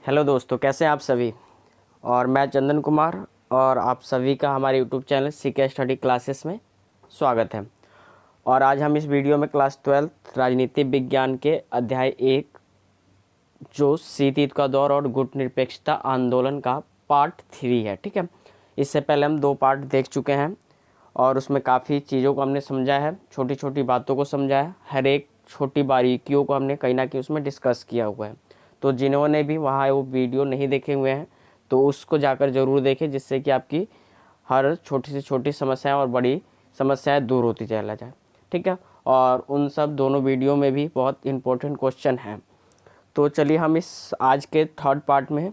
Hello दोस्तों, कैसे हैं आप सभी। और मैं चंदन कुमार और आप सभी का हमारे YouTube channel CK study classes में स्वागत है। और आज हम इस वीडियो में क्लास 12 राजनीति विज्ञान के अध्याय 1 जो शीत युद्ध का दौर और गुट निरपेक्षता आंदोलन का पार्ट 3 है। ठीक है, इससे पहले हम 2 पार्ट देख चुके हैं और उसमें काफ़ी चीज़ों को हमने समझा है, छोटी छोटी बातों को समझा है, हर एक छोटी बारीकियों को हमने कहीं ना कहीं उसमें डिस्कस किया हुआ है। तो जिन्होंने भी वहाँ वो वीडियो नहीं देखे हुए हैं तो उसको जाकर ज़रूर देखें, जिससे कि आपकी हर छोटी से छोटी समस्याएं और बड़ी समस्याएं दूर होती चला जाए। ठीक है, और उन सब दोनों वीडियो में भी बहुत इंपॉर्टेंट क्वेश्चन हैं। तो चलिए हम इस आज के 3rd पार्ट में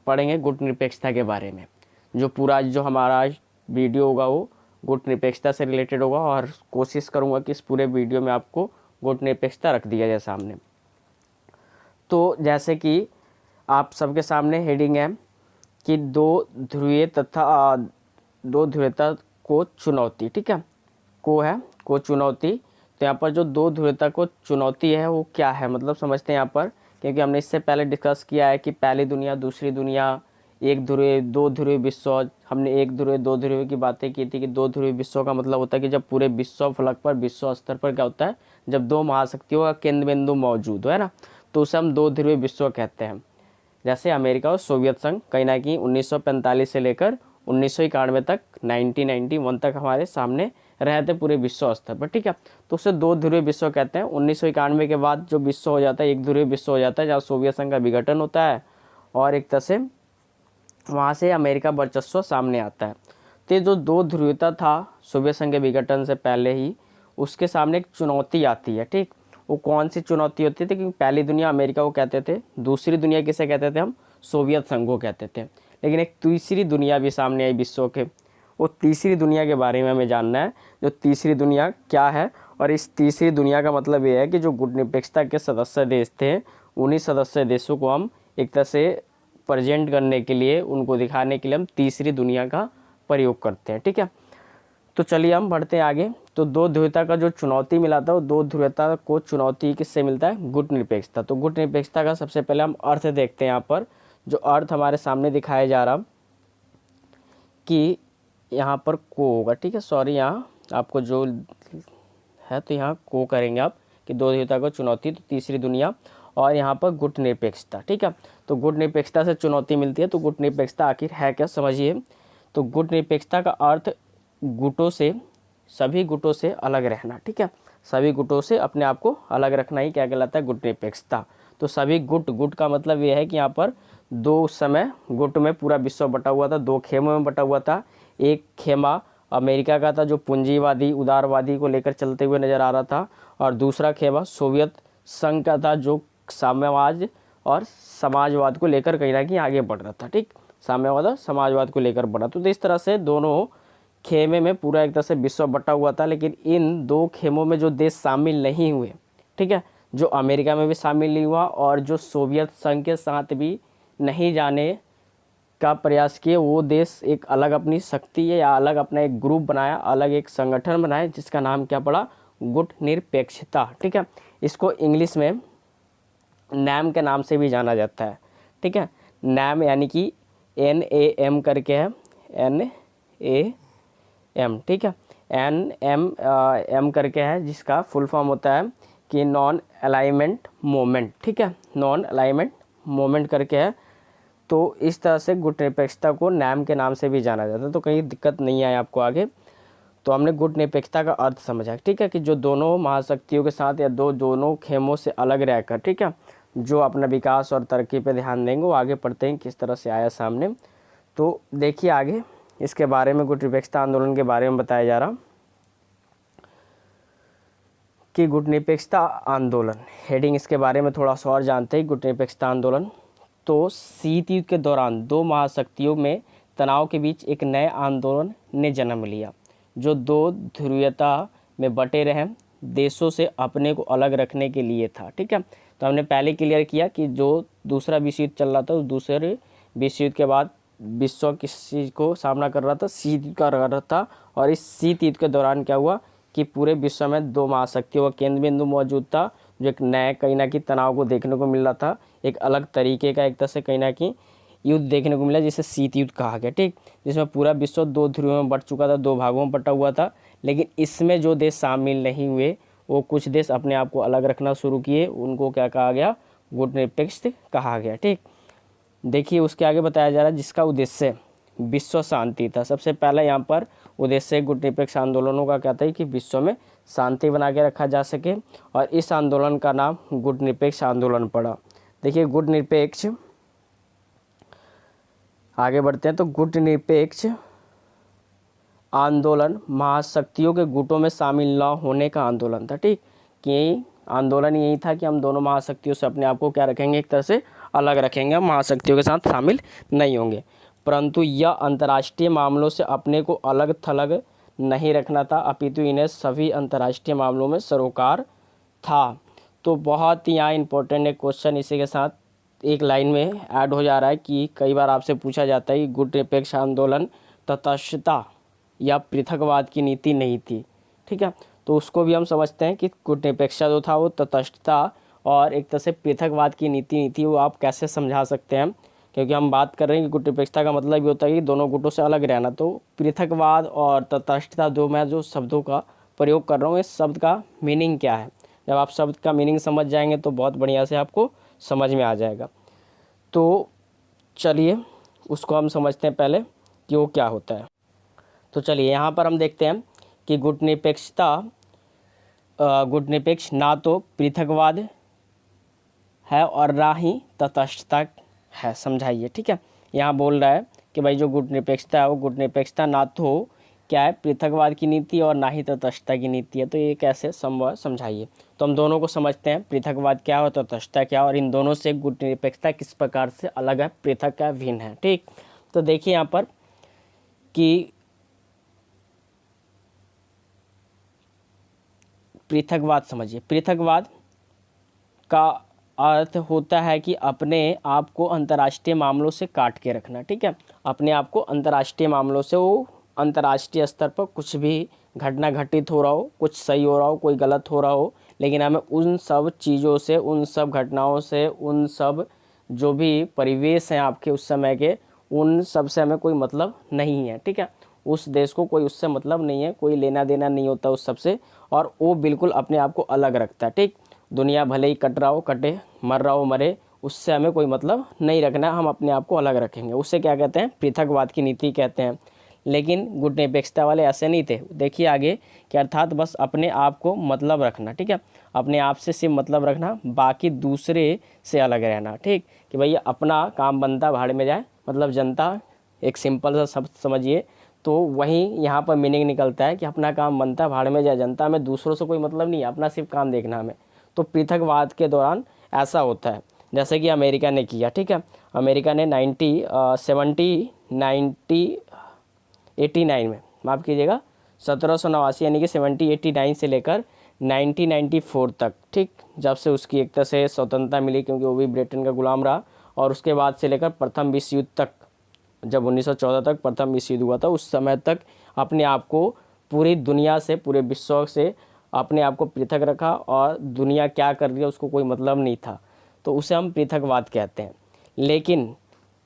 पढ़ेंगे गुट निरपेक्षता के बारे में। जो पूरा जो हमारा वीडियो होगा वो गुट निरपेक्षता से रिलेटेड होगा और कोशिश करूँगा कि इस पूरे वीडियो में आपको गुट निरपेक्षता रख दिया जाए सामने। तो जैसे कि आप सबके सामने हेडिंग है कि दो ध्रुवीयता को चुनौती। ठीक है, को चुनौती। तो यहाँ पर जो दो ध्रुवीयता को चुनौती है वो क्या है, मतलब समझते हैं यहाँ पर, क्योंकि हमने इससे पहले डिस्कस किया है कि पहली दुनिया, दूसरी दुनिया, एक ध्रुवीय, दो ध्रुवीय विश्व। हमने एक ध्रुवीय, दो ध्रुवीय की बातें की थी कि दो ध्रुवीय विश्व का मतलब होता है कि जब पूरे विश्व फलक पर, विश्व स्तर पर क्या होता है, जब दो महाशक्तियों का केंद्र बिंदु मौजूद हो, है ना, तो उसे हम दो ध्रुवीय विश्व कहते हैं। जैसे अमेरिका और सोवियत संघ कहीं ना कहीं 1945 से लेकर 1991 तक, 1991 तक हमारे सामने रहे थे पूरे विश्व स्तर पर। ठीक है, तो उसे दो ध्रुवीय विश्व कहते हैं। 1991 के बाद जो विश्व हो जाता है, एक ध्रुवीय विश्व हो जाता है, जहाँ सोवियत संघ का विघटन होता है और एक तरह से वहाँ से अमेरिका वर्चस्व सामने आता है। तो जो दो ध्रुवीयता था सोवियत संघ के विघटन से पहले ही, उसके सामने एक चुनौती आती है। ठीक, वो कौन सी चुनौती होती थी, क्योंकि पहली दुनिया अमेरिका को कहते थे, दूसरी दुनिया किसे कहते थे हम, सोवियत संघ को कहते थे। लेकिन एक तीसरी दुनिया भी सामने आई विश्व के। वो तीसरी दुनिया के बारे में हमें जानना है, जो तीसरी दुनिया क्या है। और इस तीसरी दुनिया का मतलब ये है कि जो गुट निरपेक्षता के सदस्य देश थे, उन्हीं सदस्य देशों को हम एक तरह से प्रेजेंट करने के लिए, उनको दिखाने के लिए हम तीसरी दुनिया का प्रयोग करते हैं। ठीक है, तो चलिए हम बढ़ते हैं आगे। तो दो ध्रुवीयता का जो चुनौती मिला था, वो दो ध्रुवीयता को चुनौती किससे मिलता है, गुट निरपेक्षता। तो गुट निरपेक्षता का सबसे पहले हम अर्थ देखते हैं। यहाँ पर जो अर्थ हमारे सामने दिखाया जा रहा कि यहाँ पर को होगा। ठीक है, सॉरी, यहाँ आपको जो है तो यहाँ को करेंगे आप कि दो ध्रुवीयता को चुनौती, तो तीसरी दुनिया, और यहाँ पर गुट निरपेक्षता। ठीक है, तो गुट निरपेक्षता से चुनौती मिलती है। तो गुट निरपेक्षता आखिर है क्या, समझिए। तो गुट निरपेक्षता का अर्थ गुटों से, सभी गुटों से अलग रहना। ठीक है, सभी गुटों से अपने आप को अलग रखना ही क्या कहलाता है, गुट निरपेक्षता। तो सभी गुट का मतलब ये है कि यहाँ पर दो समय गुट में पूरा विश्व बटा हुआ था, दो खेमों में बटा हुआ था। एक खेमा अमेरिका का था जो पूंजीवादी, उदारवादी को लेकर चलते हुए नजर आ रहा था, और दूसरा खेमा सोवियत संघ का था जो साम्यवाद और समाजवाद को लेकर कहीं ना कहीं आगे बढ़ रहा था। ठीक, साम्यवाद और समाजवाद को लेकर बढ़ा। तो इस तरह से दोनों खेमे में पूरा एक तरह से विश्व बटा हुआ था। लेकिन इन दो खेमों में जो देश शामिल नहीं हुए, ठीक है, जो अमेरिका में भी शामिल नहीं हुआ और जो सोवियत संघ के साथ भी नहीं जाने का प्रयास किए, वो देश एक अलग अपनी शक्ति है या अलग अपना एक ग्रुप बनाया, अलग एक संगठन बनाया, जिसका नाम क्या पड़ा, गुट निरपेक्षता। ठीक है, इसको इंग्लिश में नैम के नाम से भी जाना जाता है। ठीक है, नैम यानी कि NAM करके है, NAM। ठीक है, NMM करके है, जिसका फुल फॉर्म होता है कि नॉन अलाइनमेंट मोमेंट। ठीक है, नॉन अलाइनमेंट मोमेंट करके है। तो इस तरह से गुट निरपेक्षता को नैम के नाम से भी जाना जाता है। तो कहीं दिक्कत नहीं आए आपको आगे। तो हमने गुट निरपेक्षता का अर्थ समझा। ठीक है, कि जो दोनों महाशक्तियों के साथ या दोनों खेमों से अलग रहकर, ठीक है, जो अपना विकास और तरक्की पे ध्यान देंगे, वो आगे पढ़ते हैं किस तरह से आया सामने। तो देखिए आगे इसके बारे में, गुट निरपेक्षता आंदोलन के बारे में बताया जा रहा कि गुट निरपेक्षता आंदोलन, हेडिंग इसके बारे में थोड़ा सा और जानते हैं। गुट निरपेक्षता आंदोलन, तो शीत युद्ध के दौरान दो महाशक्तियों में तनाव के बीच एक नए आंदोलन ने जन्म लिया, जो दो ध्रुवीयता में बटे रहे देशों से अपने को अलग रखने के लिए था। ठीक है, तो हमने पहले क्लियर किया कि जो दूसरा विश्व युद्ध चल रहा था, उस दूसरे विश्व युद्ध के बाद विश्व किस चीज़ को सामना कर रहा था, शीत युद्ध कर रहा था। और इस शीत युद्ध के दौरान क्या हुआ कि पूरे विश्व में दो महाशक्तियों का केंद्र बिंदु मौजूद था, जो एक नए कहीं ना कहीं तनाव को देखने को मिल रहा था, एक अलग तरीके का एक तरह से कहीं ना कहीं युद्ध देखने को मिला, जिसे शीत युद्ध कहा गया, ठीक। जिसमें पूरा विश्व दो ध्रुवों में बट चुका था, दो भागों में बटा हुआ था, लेकिन इसमें जो देश शामिल नहीं हुए वो कुछ देश अपने आप को अलग रखना शुरू किए, उनको क्या कहा गया, गुटनिरपेक्ष कहा गया, ठीक। देखिए उसके आगे बताया जा रहा है जिसका उद्देश्य विश्व शांति था। सबसे पहला यहाँ पर उद्देश्य गुटनिरपेक्ष आंदोलनों का क्या था कि विश्व में शांति बना के रखा जा सके, और इस आंदोलन का नाम गुटनिरपेक्ष आंदोलन पड़ा। देखिए गुटनिरपेक्ष, आगे बढ़ते हैं, तो गुटनिरपेक्ष आंदोलन महाशक्तियों के गुटों में शामिल न होने का आंदोलन था, ठीक। कि आंदोलन यही था कि हम दोनों महाशक्तियों से अपने आप को क्या रखेंगे, एक तरह से अलग रखेंगे, हम महाशक्तियों के साथ शामिल नहीं होंगे। परंतु यह अंतर्राष्ट्रीय मामलों से अपने को अलग थलग नहीं रखना था, अपितु इन्हें सभी अंतर्राष्ट्रीय मामलों में सरोकार था। तो बहुत ही यहाँ इंपॉर्टेंट एक क्वेश्चन इसी के साथ एक लाइन में ऐड हो जा रहा है कि कई बार आपसे पूछा जाता है कि गुटनिरपेक्ष आंदोलन तटस्थता या पृथकवाद की नीति नहीं थी, ठीक है। तो उसको भी हम समझते हैं कि गुटनिरपेक्षता जो था वो तटस्थता और एक तरह से पृथकवाद की नीति नहीं थी। वो आप कैसे समझा सकते हैं, क्योंकि हम बात कर रहे हैं कि गुटनिरपेक्षता का मतलब ये होता है कि दोनों गुटों से अलग रहना। तो पृथकवाद और तटस्थता जो शब्दों का प्रयोग कर रहा हूँ, इस शब्द का मीनिंग क्या है, जब आप शब्द का मीनिंग समझ जाएंगे तो बहुत बढ़िया से आपको समझ में आ जाएगा। तो चलिए उसको हम समझते हैं पहले कि वो क्या होता है। तो चलिए यहाँ पर हम देखते हैं कि गुटनिरपेक्ष ना तो पृथकवाद है और ना ही तटस्थता है, समझाइए, ठीक है। यहाँ बोल रहा है कि भाई जो गुटनिरपेक्षता है वो गुटनिरपेक्षता ना तो क्या है, पृथकवाद की नीति और ना ही तटस्थता की नीति है। तो ये कैसे संभव, समझाइए। तो हम दोनों को समझते हैं, पृथकवाद क्या है, तटस्थता क्या है, और इन दोनों से गुटनिरपेक्षता किस प्रकार से अलग है, पृथक है, भिन्न है, ठीक। तो देखिए यहाँ पर कि पृथकवाद समझिए, पृथकवाद का अर्थ होता है कि अपने आप को अंतर्राष्ट्रीय मामलों से काट के रखना, ठीक है। अपने आप को अंतर्राष्ट्रीय मामलों से, वो अंतर्राष्ट्रीय स्तर पर कुछ भी घटना घटित हो रहा हो, कुछ सही हो रहा हो, कोई गलत हो रहा हो, लेकिन हमें उन सब चीज़ों से, उन सब घटनाओं से, उन सब जो भी परिवेश हैं आपके उस समय के, उन सब से हमें कोई मतलब नहीं है, ठीक है। उस देश को कोई उससे मतलब नहीं है, कोई लेना देना नहीं होता उस सब से, और वो बिल्कुल अपने आप को अलग रखता है, ठीक। दुनिया भले ही कट रहा हो कटे, मर रहा हो मरे, उससे हमें कोई मतलब नहीं रखना, हम अपने आप को अलग रखेंगे। उससे क्या कहते हैं, पृथकवाद की नीति कहते हैं। लेकिन गुटनिरपेक्षता वाले ऐसे नहीं थे। देखिए आगे कि अर्थात बस अपने आप को मतलब रखना, ठीक है। अपने आप से सिर्फ मतलब रखना, बाकी दूसरे से अलग रहना, ठीक। कि भाई अपना काम बनता भाड़ में जाए, मतलब जनता, एक सिंपल सा शब्द समझिए। तो वहीं यहाँ पर मीनिंग निकलता है कि अपना काम बनता भाड़ में जाए, जनता में दूसरों से कोई मतलब नहीं है, अपना सिर्फ काम देखना हमें। तो पृथकवाद के दौरान ऐसा होता है, जैसे कि अमेरिका ने किया, ठीक है। अमेरिका ने 1789 में, माफ़ कीजिएगा, 1789 यानी कि 1789 से लेकर 1994 तक, ठीक, जब से उसकी एक तरह से स्वतंत्रता मिली, क्योंकि वो भी ब्रिटेन का गुलाम रहा, और उसके बाद से लेकर प्रथम विश्व युद्ध तक, जब 1914 तक प्रथम विश्व युद्ध हुआ था, उस समय तक अपने आप को पूरी दुनिया से, पूरे विश्व से अपने आप को पृथक रखा, और दुनिया क्या कर रही है उसको कोई मतलब नहीं था। तो उसे हम पृथकवाद कहते हैं। लेकिन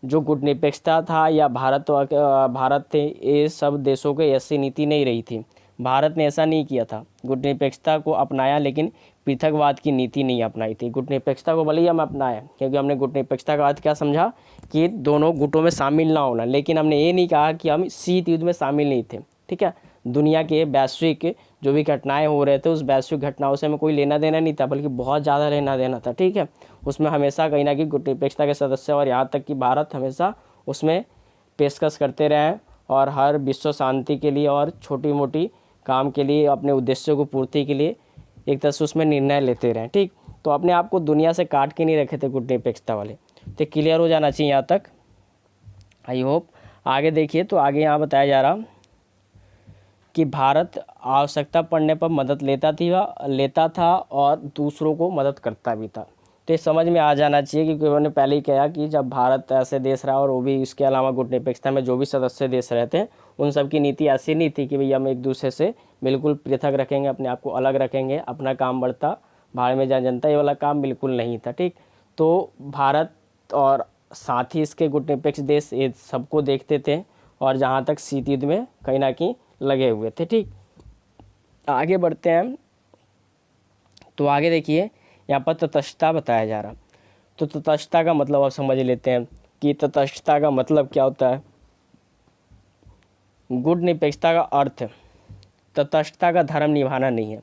जो गुटनिरपेक्षता था या भारत थे, ये सब देशों की ऐसी नीति नहीं रही थी। भारत ने ऐसा नहीं किया था, गुटनिरपेक्षता को अपनाया, लेकिन पृथकवाद की नीति नहीं अपनाई थी। गुटनिरपेक्षता को भले ही हम अपनाया, क्योंकि हमने गुटनिरपेक्षता का अर्थ क्या समझा कि दोनों गुटों में शामिल ना होना, लेकिन हमने ये नहीं कहा कि हम शीत युद्ध में शामिल नहीं थे, ठीक है। दुनिया के वैश्विक जो भी घटनाएं हो रहे थे, उस वैश्विक घटनाओं से हमें कोई लेना देना नहीं था, बल्कि बहुत ज़्यादा लेना देना था, ठीक है। उसमें हमेशा कहीं ना कहीं गुटनिरपेक्षता के सदस्य, और यहाँ तक कि भारत हमेशा उसमें पेशकश करते रहे हैं, और हर विश्व शांति के लिए और छोटी मोटी काम के लिए, अपने उद्देश्यों को पूर्ति के लिए एक तरह से उसमें निर्णय लेते रहे, ठीक। तो अपने आप को दुनिया से काट के नहीं रखे थे गुटनिरपेक्षता वाले। तो क्लियर हो जाना चाहिए यहाँ तक, आई होप। आगे देखिए, तो आगे यहाँ बताया जा रहा कि भारत आवश्यकता पड़ने पर मदद लेता था और दूसरों को मदद करता भी था। तो ये समझ में आ जाना चाहिए, क्योंकि उन्होंने पहले ही कहा कि जब भारत ऐसे देश रहा, और वो भी इसके अलावा गुटनिरपेक्षता में जो भी सदस्य देश रहते हैं, उन सब की नीति ऐसी नहीं थी कि भैया हम एक दूसरे से बिल्कुल पृथक रखेंगे, अपने आप को अलग रखेंगे, अपना काम बढ़ता भाड़ में जाए जनता, ये वाला काम बिल्कुल नहीं था। ठीक, तो भारत और साथ ही इसके गुटनिरपेक्ष देश ये सबको देखते थे और जहाँ तक शीत युद्ध में कहीं ना कहीं लगे हुए थे। ठीक, आगे बढ़ते हैं। तो आगे देखिए यहाँ पर तटस्थता बताया जा रहा। तो तटस्थता का मतलब आप समझ लेते हैं कि तटस्थता का मतलब क्या होता है। गुटनिरपेक्षता का अर्थ तटस्थता का धर्म निभाना नहीं है।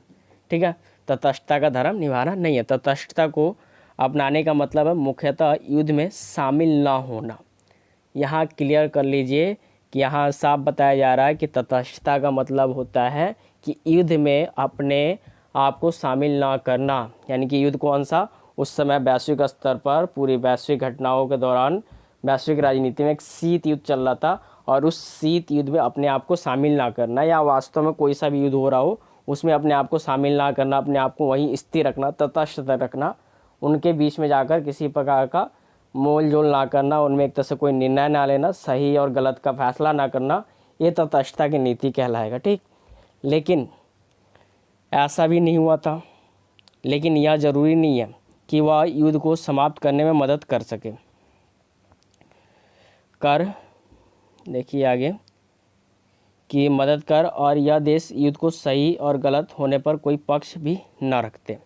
ठीक है, तटस्थता का धर्म निभाना नहीं है। तटस्थता को अपनाने का मतलब है मुख्यतः युद्ध में शामिल ना होना। यहाँ क्लियर कर लीजिए कि यहाँ साफ बताया जा रहा है कि तटस्थता का मतलब होता है कि युद्ध में अपने आप को शामिल ना करना। यानी कि युद्ध कौन सा, उस समय वैश्विक स्तर पर पूरी वैश्विक घटनाओं के दौरान वैश्विक राजनीति में एक शीत युद्ध चल रहा था और उस शीत युद्ध में अपने आप को शामिल ना करना, या वास्तव में कोई सा भी युद्ध हो रहा हो उसमें अपने आप को शामिल ना करना, अपने आप को वहीं स्थिर रखना, तटस्थ रखना, उनके बीच में जाकर किसी प्रकार का मोल जोल ना करना, उनमें एक तरह से कोई निर्णय ना लेना, सही और गलत का फैसला ना करना, ये तटस्थता की नीति कहलाएगा। ठीक, लेकिन ऐसा भी नहीं हुआ था। लेकिन यह ज़रूरी नहीं है कि वह युद्ध को समाप्त करने में मदद कर सके। देखिए आगे कि मदद कर, और यह देश युद्ध को सही और गलत होने पर कोई पक्ष भी न रखते।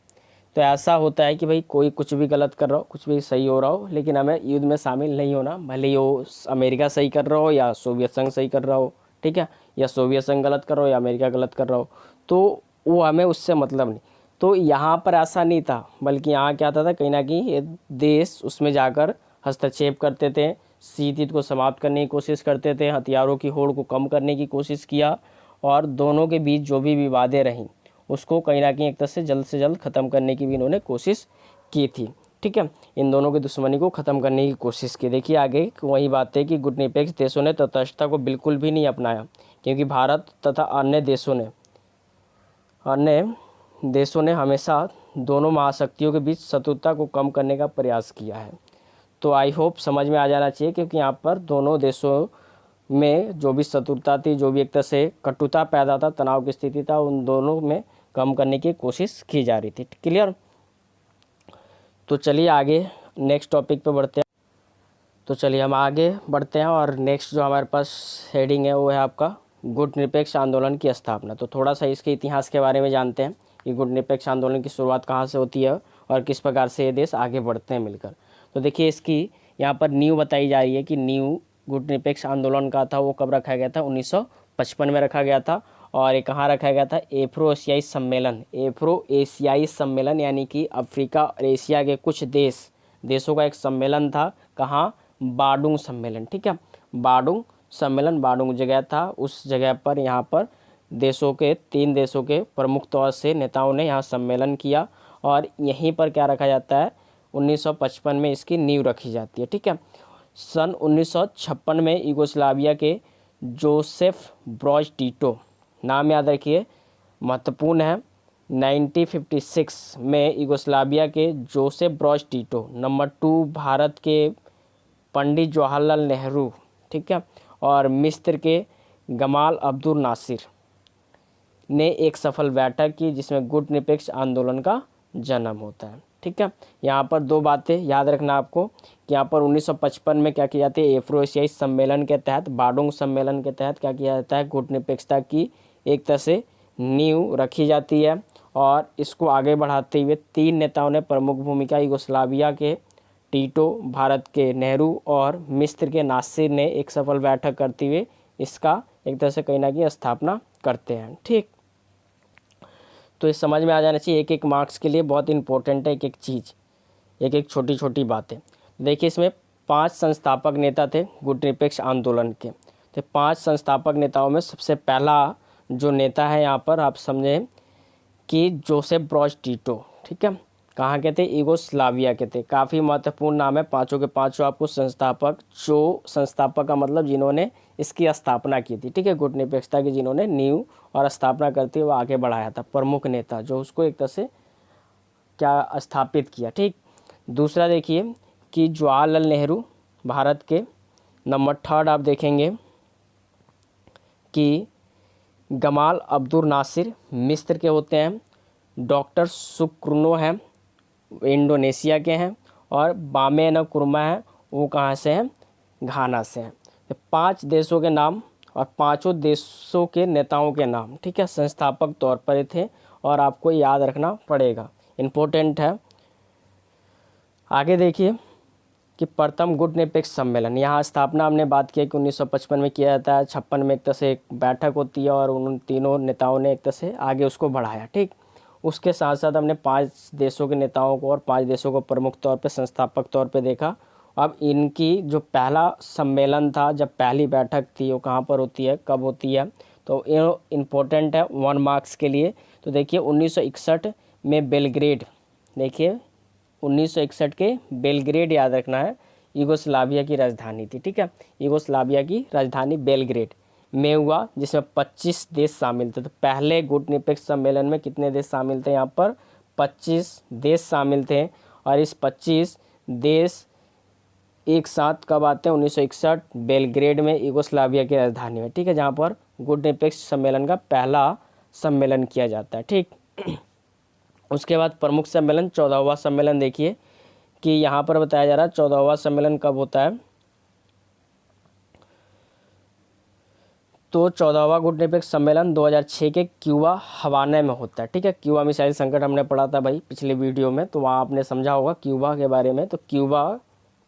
तो ऐसा होता है कि भाई कोई कुछ भी गलत कर रहा हो, कुछ भी सही हो रहा हो, लेकिन हमें युद्ध में शामिल नहीं होना, भले ही वो अमेरिका सही कर रहा हो या सोवियत संघ सही कर रहा हो। ठीक है, या सोवियत संघ गलत कर रहा हो या अमेरिका गलत कर रहा हो, तो वो हमें उससे मतलब नहीं। तो यहाँ पर ऐसा नहीं था, बल्कि यहाँ क्या था कहीं ना कहीं ये देश उसमें जाकर हस्तक्षेप करते थे, शीत युद्ध को समाप्त करने की कोशिश करते थे, हथियारों की होड़ को कम करने की कोशिश किया, और दोनों के बीच जो भी विवादें रहीं उसको कहीं ना कहीं एक तरह से जल्द ख़त्म करने की भी इन्होंने कोशिश की थी। ठीक है, इन दोनों की दुश्मनी को ख़त्म करने की कोशिश की। देखिए आगे वही बात है कि गुटनिरपेक्ष देशों ने तटस्थता को बिल्कुल भी नहीं अपनाया, क्योंकि भारत तथा अन्य देशों ने हमेशा दोनों महाशक्तियों के बीच शत्रुता को कम करने का प्रयास किया है। तो आई होप समझ में आ जाना चाहिए, क्योंकि यहाँ पर दोनों देशों में जो भी शत्रुता थी, जो भी एक तरह से कटुता पैदा था, तनाव की स्थिति था, उन दोनों में कम करने की कोशिश की जा रही थी। क्लियर। तो चलिए आगे नेक्स्ट टॉपिक पे बढ़ते हैं। तो चलिए हम आगे बढ़ते हैं, और नेक्स्ट जो हमारे पास हेडिंग है वो है आपका गुटनिरपेक्ष आंदोलन की स्थापना। तो थोड़ा सा इसके इतिहास के बारे में जानते हैं कि गुटनिरपेक्ष आंदोलन की शुरुआत कहाँ से होती है और किस प्रकार से ये देश आगे बढ़ते हैं मिलकर। तो देखिए इसकी यहाँ पर नींव बताई जा रही है कि नींव गुटनिरपेक्ष आंदोलन का था वो कब रखा गया था, 1955 में रखा गया था। और ये कहाँ रखा गया था, एफ्रो एशियाई सम्मेलन, यानी कि अफ्रीका और एशिया के कुछ देशों का एक सम्मेलन था। कहाँ, बाडुंग सम्मेलन। ठीक है, बाडुंग सम्मेलन, बाडुंग जगह था, उस जगह पर यहाँ पर तीन देशों के प्रमुख तौर से नेताओं ने यहाँ सम्मेलन किया, और यहीं पर क्या रखा जाता है, 1955 में इसकी नींव रखी जाती है। ठीक है, सन 1956 में यूगोस्लाविया के जोसेफ ब्रॉज टीटो, नाम याद रखिए महत्वपूर्ण है, 1956 में यूगोस्लाविया के जोसेफ ब्रॉज टीटो, नंबर 2 भारत के पंडित जवाहरलाल नेहरू, ठीक है, और मिस्र के गमाल अब्दुल नासिर ने एक सफल बैठक की जिसमें गुटनिरपेक्ष आंदोलन का जन्म होता है। ठीक है, यहाँ पर दो बातें याद रखना आपको कि यहाँ पर 1955 में क्या किया जाता है, एफ्रो एशियाई सम्मेलन के तहत, बाडुंग सम्मेलन के तहत क्या किया जाता है, गुटनिरपेक्षता की एक तरह से नींव रखी जाती है। और इसको आगे बढ़ाते हुए तीन नेताओं ने प्रमुख भूमिका, यूगोस्लाविया के टीटो, भारत के नेहरू और मिस्र के नासिर ने एक सफल बैठक करते हुए इसका एक तरह से कहीं ना कहीं स्थापना करते हैं। ठीक, तो इस समझ में आ जाना चाहिए, एक एक मार्क्स के लिए बहुत इंपॉर्टेंट है एक एक चीज़, एक एक छोटी छोटी बातें। देखिए इसमें 5 संस्थापक नेता थे गुटनिरपेक्ष आंदोलन के। तो 5 संस्थापक नेताओं में सबसे पहला जो नेता है यहाँ पर आप समझें कि जोसेफ ब्रॉज टीटो। ठीक है, कहाँ के थे, यूगोस्लाविया के थे। काफ़ी महत्वपूर्ण नाम है, पाँचों के पाँचों आपको संस्थापक, जो संस्थापक का मतलब जिन्होंने इसकी स्थापना की थी। ठीक है, गुटनिरपेक्षता की जिन्होंने नींव और स्थापना करते हुए आगे बढ़ाया था, प्रमुख नेता जो उसको एक तरह से क्या स्थापित किया। ठीक, दूसरा देखिए कि जवाहरलाल नेहरू भारत के, नंबर 3 आप देखेंगे कि गमाल अब्दुल नासिर मिस्र के होते हैं, डॉक्टर सुकृनो हैं, इंडोनेशिया के हैं, और बामेनकुरमा है, वो कहाँ से हैं, घाना से हैं। ये 5 देशों के नाम और 5 देशों के नेताओं के नाम, ठीक है, संस्थापक तौर पर थे और आपको याद रखना पड़ेगा, इम्पोर्टेंट है। आगे देखिए कि प्रथम गुट निरपेक्ष सम्मेलन, यहाँ स्थापना हमने बात की कि 1955 में किया जाता है, 56 में एक तरह से एक बैठक होती है और उन तीनों नेताओं ने एक तरह से आगे उसको बढ़ाया, ठीक। उसके साथ साथ हमने 5 देशों के नेताओं को और 5 देशों को प्रमुख तौर पे संस्थापक तौर पे देखा। अब इनकी जो पहला सम्मेलन था, जब पहली बैठक थी, वो कहाँ पर होती है, कब होती है, तो ये इम्पोर्टेंट है 1 मार्क्स के लिए। तो देखिए 1961 में बेलग्रेड, देखिए 1961 के बेलग्रेड याद रखना है, यूगोस्लाविया की राजधानी थी, ठीक है, यूगोस्लाविया की राजधानी बेलग्रेड में हुआ, जिसमें 25 देश शामिल थे। तो पहले गुट निरपेक्ष सम्मेलन में कितने देश शामिल थे, यहाँ पर 25 देश शामिल थे। और इस 25 देश एक साथ कब आते हैं, 1961 बेलग्रेड में, यूगोस्लाविया की राजधानी में, ठीक है, जहाँ पर गुट निरपेक्ष सम्मेलन का पहला सम्मेलन किया जाता है, ठीक। उसके बाद प्रमुख सम्मेलन 14वां सम्मेलन, देखिए कि यहाँ पर बताया जा रहा है 14वां सम्मेलन कब होता है, तो 14वां गुट निरपेक्ष सम्मेलन 2006 के क्यूबा हवाना में होता है, ठीक है। क्यूबा मिसाइल संकट हमने पढ़ा था भाई पिछले वीडियो में, तो वहाँ आपने समझा होगा क्यूबा के बारे में। तो क्यूबा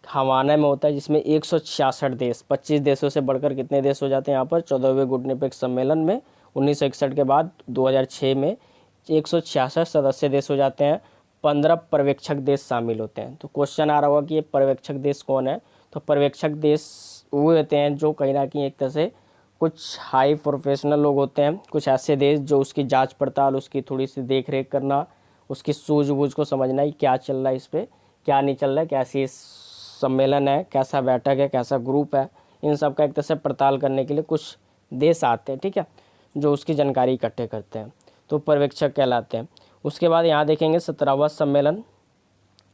हवाना में होता है, जिसमें 166 देश, 25 देशों से बढ़कर कितने देश हो जाते हैं यहाँ पर 14वें गुट निरपेक्ष सम्मेलन में। 1961 के बाद 2006 में 166 सदस्य देश हो जाते हैं, 15 पर्यवेक्षक देश शामिल होते हैं। तो क्वेश्चन आ रहा होगा कि ये पर्यवेक्षक देश कौन है, तो पर्यवेक्षक देश वो होते हैं जो कहीं ना कहीं एक तरह से कुछ हाई प्रोफेशनल लोग होते हैं, कुछ ऐसे देश जो उसकी जांच पड़ताल, उसकी थोड़ी सी देख रेख करना, उसकी सूझबूझ को समझना ही क्या चल रहा है, इस पर क्या नहीं चल रहा है, कैसी सम्मेलन है, कैसा बैठक है, कैसा ग्रुप है, इन सब का एक तरह से पड़ताल करने के लिए कुछ देश आते हैं, ठीक है, जो उसकी जानकारी इकट्ठे करते हैं, तो पर्यवेक्षक कहलाते हैं। उसके बाद यहाँ देखेंगे 17वां सम्मेलन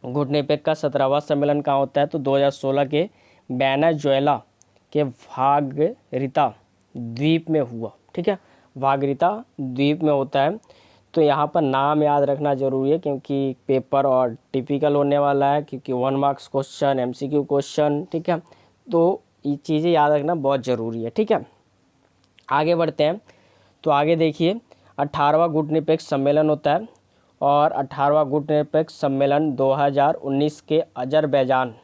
गुट निरपेक्ष का 17वां सम्मेलन कहाँ होता है, तो 2016 के वेनेजुएला के वागरिता द्वीप में हुआ, ठीक है, वागरिता द्वीप में होता है। तो यहाँ पर नाम याद रखना जरूरी है, क्योंकि पेपर और टिपिकल होने वाला है, क्योंकि 1 मार्क्स क्वेश्चन, MCQ क्वेश्चन, ठीक है, तो ये चीज़ें याद रखना बहुत ज़रूरी है, ठीक है। आगे बढ़ते हैं, तो आगे देखिए 18वां गुट निरपेक्ष सम्मेलन होता है, और 18वां गुट निरपेक्ष सम्मेलन 2019 के अजरबैजान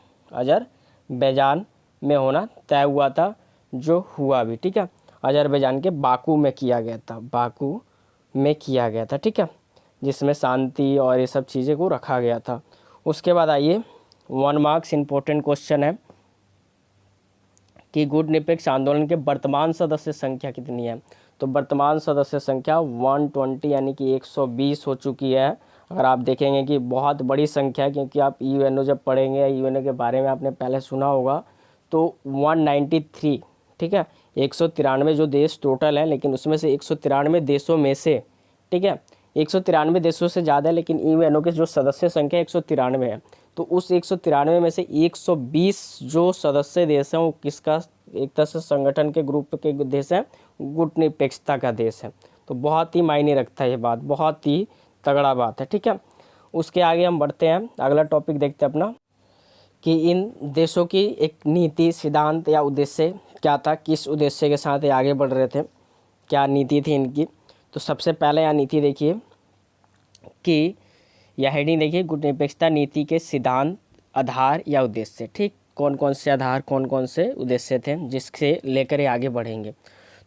में होना तय हुआ था, जो हुआ भी, ठीक है, अजरबैजान के बाकू में किया गया था, बाकू में किया गया था, ठीक है, जिसमें शांति और ये सब चीज़ें को रखा गया था। उसके बाद आइए 1 मार्क्स इम्पोर्टेंट क्वेश्चन है कि गुट निरपेक्ष आंदोलन के वर्तमान सदस्य संख्या कितनी है, तो वर्तमान सदस्य संख्या 120 यानी कि 120 हो चुकी है। अगर आप देखेंगे कि बहुत बड़ी संख्या है, क्योंकि आप UNO जब पढ़ेंगे, UNO के बारे में आपने पहले सुना होगा, तो 193, ठीक है, 193 जो देश टोटल है, लेकिन उसमें से 193 देशों में से, ठीक है, 193 देशों से ज़्यादा है, लेकिन UNO के जो सदस्य संख्या 193 है, तो उस 193 में से 120 जो सदस्य देश हैं वो किसका, एक तरह से संगठन के ग्रुप के देश हैं, गुट निरपेक्षता का देश है। तो बहुत ही मायने रखता है ये बात, बहुत ही तगड़ा बात है, ठीक है। उसके आगे हम बढ़ते हैं, अगला टॉपिक देखते हैं अपना, कि इन देशों की एक नीति, सिद्धांत या उद्देश्य क्या था, किस उद्देश्य के साथ ये आगे बढ़ रहे थे, क्या नीति थी इनकी। तो सबसे पहले यहाँ नीति देखिए कि यह हेडिंग देखिए, गुट निरपेक्षता नीति के सिद्धांत, आधार या उद्देश्य, ठीक, कौन कौन से आधार, कौन कौन से उद्देश्य थे जिससे लेकर ये आगे बढ़ेंगे।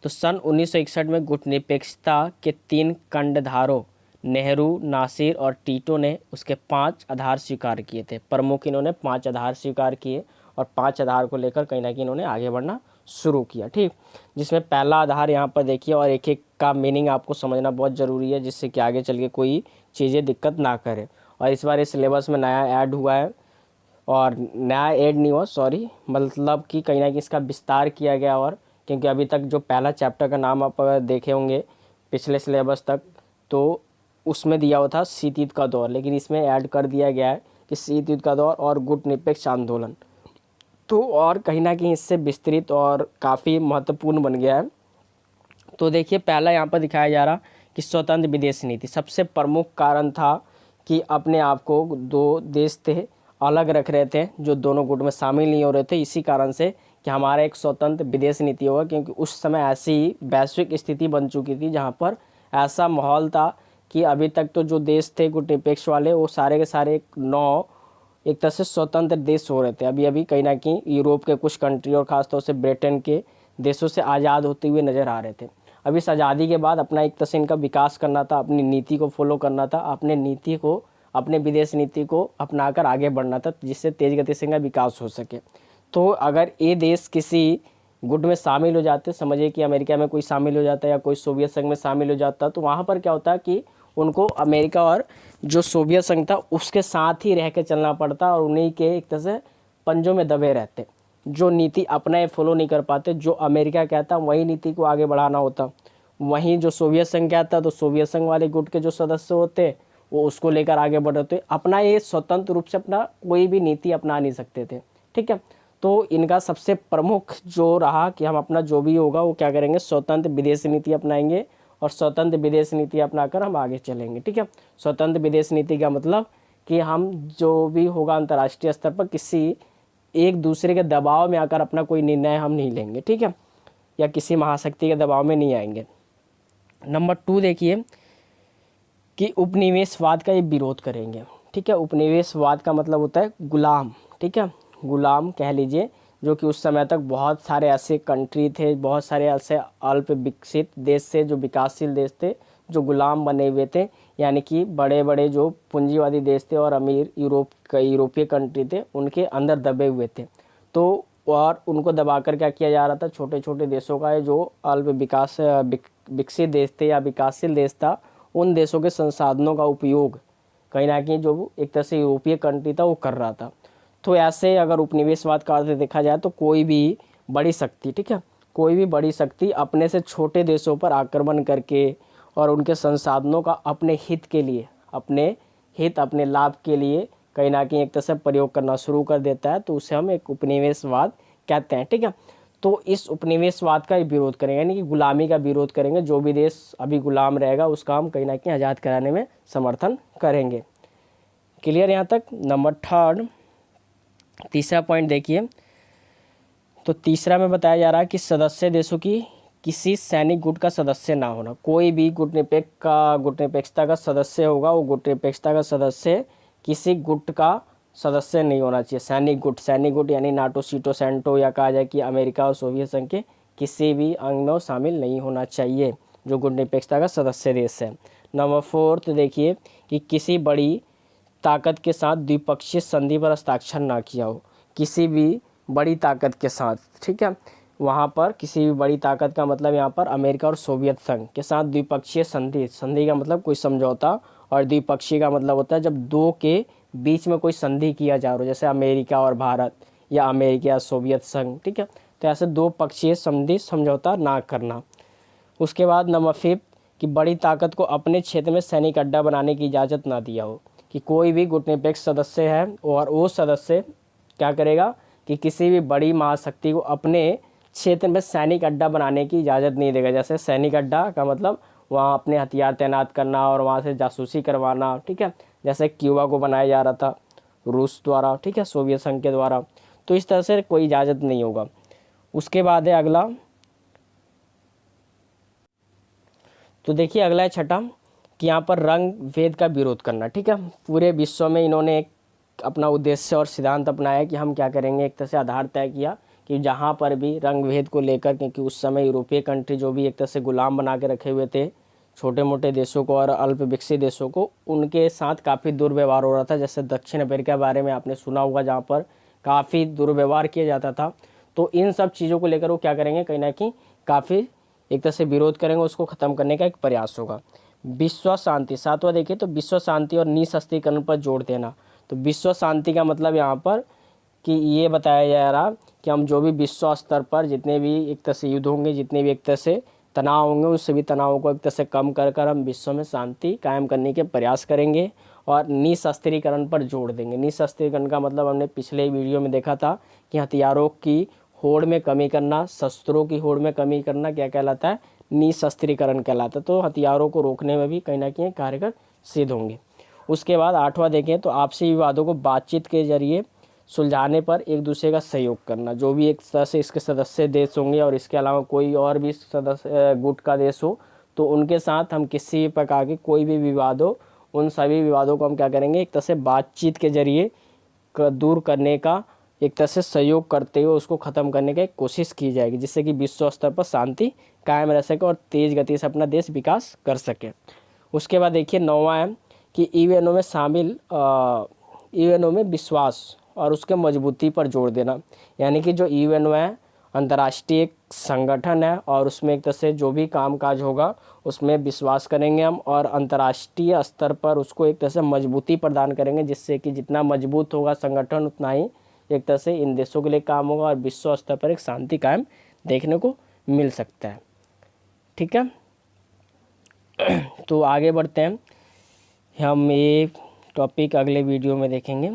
तो सन 1961 में गुट निरपेक्षता के 3 कंडधारों नेहरू, नासिर और टीटो ने उसके 5 आधार स्वीकार किए थे। प्रमुख इन्होंने 5 आधार स्वीकार किए और 5 आधार को लेकर कहीं ना कहीं इन्होंने आगे बढ़ना शुरू किया, ठीक। जिसमें पहला आधार यहाँ पर देखिए, और एक एक का मीनिंग आपको समझना बहुत ज़रूरी है, जिससे कि आगे चल के कोई चीज़ें दिक्कत ना करे। और इस बार इस सिलेबस में नया ऐड हुआ है, और नया ऐड नहीं हुआ, सॉरी, मतलब कि कहीं ना कहीं इसका विस्तार किया गया। और क्योंकि अभी तक जो पहला चैप्टर का नाम आप देखे होंगे पिछले सिलेबस तक, तो उसमें दिया हुआ था शीत युद्ध का दौर, लेकिन इसमें ऐड कर दिया गया है कि शीत युद्ध का दौर और गुट निरपेक्ष आंदोलन, तो और कहीं ना कहीं इससे विस्तृत और काफ़ी महत्वपूर्ण बन गया है। तो देखिए पहला यहाँ पर दिखाया जा रहा कि स्वतंत्र विदेश नीति, सबसे प्रमुख कारण था कि अपने आप को दो देश थे अलग रख रहे थे जो दोनों गुट में शामिल नहीं हो रहे थे, इसी कारण से कि हमारा एक स्वतंत्र विदेश नीति होगा, क्योंकि उस समय ऐसी वैश्विक स्थिति बन चुकी थी जहाँ पर ऐसा माहौल था कि अभी तक तो जो देश थे गुट निरपेक्ष वाले वो सारे के सारे एक तरह से स्वतंत्र देश हो रहे थे। अभी अभी कहीं ना कहीं यूरोप के कुछ कंट्री और ख़ासतौर से ब्रिटेन के देशों से आज़ाद होते हुए नज़र आ रहे थे। अब इस आज़ादी के बाद अपना एक तरह से इनका विकास करना था, अपनी नीति को फॉलो करना था, अपने नीति को, अपने विदेश नीति को अपनाकर आगे बढ़ना था, जिससे तेज़ गति से इनका विकास हो सके। तो अगर ये देश किसी गुट में शामिल हो जाते, समझिए कि अमेरिका में कोई शामिल हो जाता है या कोई सोवियत संघ में शामिल हो जाता, तो वहाँ पर क्या होता है कि उनको अमेरिका और जो सोवियत संघ था उसके साथ ही रह के चलना पड़ता और उन्हीं के एक तरह से पंजों में दबे रहते, जो नीति अपना फॉलो नहीं कर पाते। जो अमेरिका कहता वही नीति को आगे बढ़ाना होता, वहीं जो सोवियत संघ कहता तो सोवियत संघ वाले गुट के जो सदस्य होते वो उसको लेकर आगे बढ़ रहे थे। अपना ये स्वतंत्र रूप से अपना कोई भी नीति अपना नहीं सकते थे, ठीक है। तो इनका सबसे प्रमुख जो रहा कि हम अपना जो भी होगा वो क्या करेंगे, स्वतंत्र विदेश नीति अपनाएंगे और स्वतंत्र विदेश नीति अपनाकर हम आगे चलेंगे, ठीक है। स्वतंत्र विदेश नीति का मतलब कि हम जो भी होगा अंतर्राष्ट्रीय स्तर पर किसी एक दूसरे के दबाव में आकर अपना कोई निर्णय हम नहीं लेंगे, ठीक है, या किसी महाशक्ति के दबाव में नहीं आएंगे। नंबर 2 देखिए कि उपनिवेशवाद का ये विरोध करेंगे, ठीक है। उपनिवेशवाद का मतलब होता है गुलाम, ठीक है, गुलाम कह लीजिए, जो कि उस समय तक बहुत सारे ऐसे कंट्री थे, बहुत सारे ऐसे अल्प विकसित देश से जो विकासशील देश थे जो गुलाम बने हुए थे, यानी कि बड़े बड़े जो पूंजीवादी देश थे और अमीर यूरोपीय कंट्री थे उनके अंदर दबे हुए थे। तो और उनको दबाकर क्या किया जा रहा था, छोटे छोटे देशों का जो अल्प विकसित देश थे या विकासशील देश था उन देशों के संसाधनों का उपयोग कहीं ना कहीं जो एक तरह से यूरोपीय कंट्री था वो कर रहा था। तो ऐसे अगर उपनिवेशवाद का अर्थ देखा जाए तो कोई भी बड़ी शक्ति, ठीक है, कोई भी बड़ी शक्ति अपने से छोटे देशों पर आक्रमण करके और उनके संसाधनों का अपने हित के लिए, अपने लाभ के लिए कहीं ना कहीं एक तरह से प्रयोग करना शुरू कर देता है, तो उसे हम एक उपनिवेशवाद कहते हैं, ठीक है। तो इस उपनिवेशवाद का विरोध करेंगे, यानी कि गुलामी का विरोध करेंगे। जो भी देश अभी गुलाम रहेगा उसका हम कहीं ना कहीं आज़ाद कराने में समर्थन करेंगे। क्लियर यहाँ तक। नंबर 3 तीसरा पॉइंट देखिए, तो तीसरा में बताया जा रहा है कि सदस्य देशों की किसी सैनिक गुट का सदस्य ना होना। कोई भी गुट निरपेक्षता का सदस्य होगा वो गुट निरपेक्षता का सदस्य किसी गुट का सदस्य नहीं होना चाहिए। सैनिक गुट यानी नाटो, सीटो, सेंटो या कहा जाए कि अमेरिका और सोवियत संघ के किसी भी अंग में शामिल नहीं होना चाहिए जो गुट निरपेक्षता का सदस्य देश है। नंबर 4 देखिए कि किसी बड़ी ताकत के साथ द्विपक्षीय संधि पर हस्ताक्षर ना किया हो। किसी भी बड़ी ताकत के साथ, ठीक है, वहाँ पर किसी भी बड़ी ताकत का मतलब यहाँ पर अमेरिका और सोवियत संघ के साथ द्विपक्षीय संधि का मतलब कोई समझौता, और द्विपक्षीय का मतलब होता है जब दो के बीच में कोई संधि किया जा रहा हो, जैसे अमेरिका और भारत या अमेरिका या सोवियत संघ, ठीक है। तो ऐसे दो पक्षीय समझौता ना करना। उसके बाद नंबर 5 कि बड़ी ताकत को अपने क्षेत्र में सैनिक अड्डा बनाने की इजाज़त ना दिया हो। कि कोई भी गुटनिरपेक्ष सदस्य है और वो सदस्य क्या करेगा कि किसी भी बड़ी महाशक्ति को अपने क्षेत्र में सैनिक अड्डा बनाने की इजाज़त नहीं देगा। जैसे सैनिक अड्डा का मतलब वहाँ अपने हथियार तैनात करना और वहाँ से जासूसी करवाना, ठीक है, जैसे क्यूबा को बनाया जा रहा था रूस द्वारा, ठीक है, सोवियत संघ के द्वारा। तो इस तरह से कोई इजाज़त नहीं होगा। उसके बाद है अगला, तो देखिए अगला है 6 कि यहाँ पर रंग भेद का विरोध करना, ठीक है। पूरे विश्व में इन्होंने एक अपना उद्देश्य और सिद्धांत अपनाया कि हम क्या करेंगे, एक तरह से आधार तय किया कि जहाँ पर भी रंग भेद को लेकर, क्योंकि उस समय यूरोपीय कंट्री जो भी एक तरह से गुलाम बना के रखे हुए थे छोटे मोटे देशों को और अल्प विकसित देशों को, उनके साथ काफ़ी दुर्व्यवहार हो रहा था। जैसे दक्षिण अमेरिका के बारे में आपने सुना होगा जहाँ पर काफ़ी दुर्व्यवहार किया जाता था। तो इन सब चीज़ों को लेकर वो क्या करेंगे, कहीं ना कहीं काफ़ी एक तरह से विरोध करेंगे, उसको ख़त्म करने का एक प्रयास होगा। विश्व शांति, 7वां देखिए तो विश्व शांति और निःशस्त्रीकरण पर जोर देना। तो विश्व शांति का मतलब यहाँ पर कि ये बताया जा रहा कि हम जो भी विश्व स्तर पर जितने भी एक तरह से युद्ध होंगे, जितने भी एक तरह से तनाव होंगे, उन सभी तनावों को एक तरह से कम कर कर हम विश्व में शांति कायम करने के प्रयास करेंगे और निःशस्त्रीकरण पर जोड़ देंगे। निःशस्त्रीकरण का मतलब हमने पिछले वीडियो में देखा था कि हथियारों की होड़ में कमी करना, शस्त्रों की होड़ में कमी करना क्या कहलाता है, निशस्त्रीकरण कहलाता है। तो हथियारों को रोकने में भी कहीं ना कहीं कारगर सिद्ध होंगे। उसके बाद 8वां देखें तो आपसी विवादों को बातचीत के जरिए सुलझाने पर एक दूसरे का सहयोग करना। जो भी एक तरह से इसके सदस्य देश होंगे और इसके अलावा कोई और भी सदस्य गुट का देश हो तो उनके साथ हम किसी भी प्रकार के कोई भी विवाद हो उन सभी विवादों को हम क्या करेंगे, एक तरह से बातचीत के जरिए दूर करने का एक तरह से सहयोग करते हुए उसको ख़त्म करने की कोशिश की जाएगी, जिससे कि विश्व स्तर पर शांति कायम रह सके और तेज़ गति से अपना देश विकास कर सके। उसके बाद देखिए 9वां है कि ईवीएनओ में शामिल ईवीएनओ में विश्वास और उसके मजबूती पर जोर देना। यानी कि जो ईवीएनओ है अंतर्राष्ट्रीय एक संगठन है और उसमें एक तरह से जो भी कामकाज होगा उसमें विश्वास करेंगे हम और अंतर्राष्ट्रीय स्तर पर उसको एक तरह से मजबूती प्रदान करेंगे, जिससे कि जितना मजबूत होगा संगठन उतना ही एक तरह से इन देशों के लिए काम होगा और विश्व स्तर पर एक शांति कायम देखने को मिल सकता है। ठीक है, तो आगे बढ़ते हैं, हम ये टॉपिक अगले वीडियो में देखेंगे।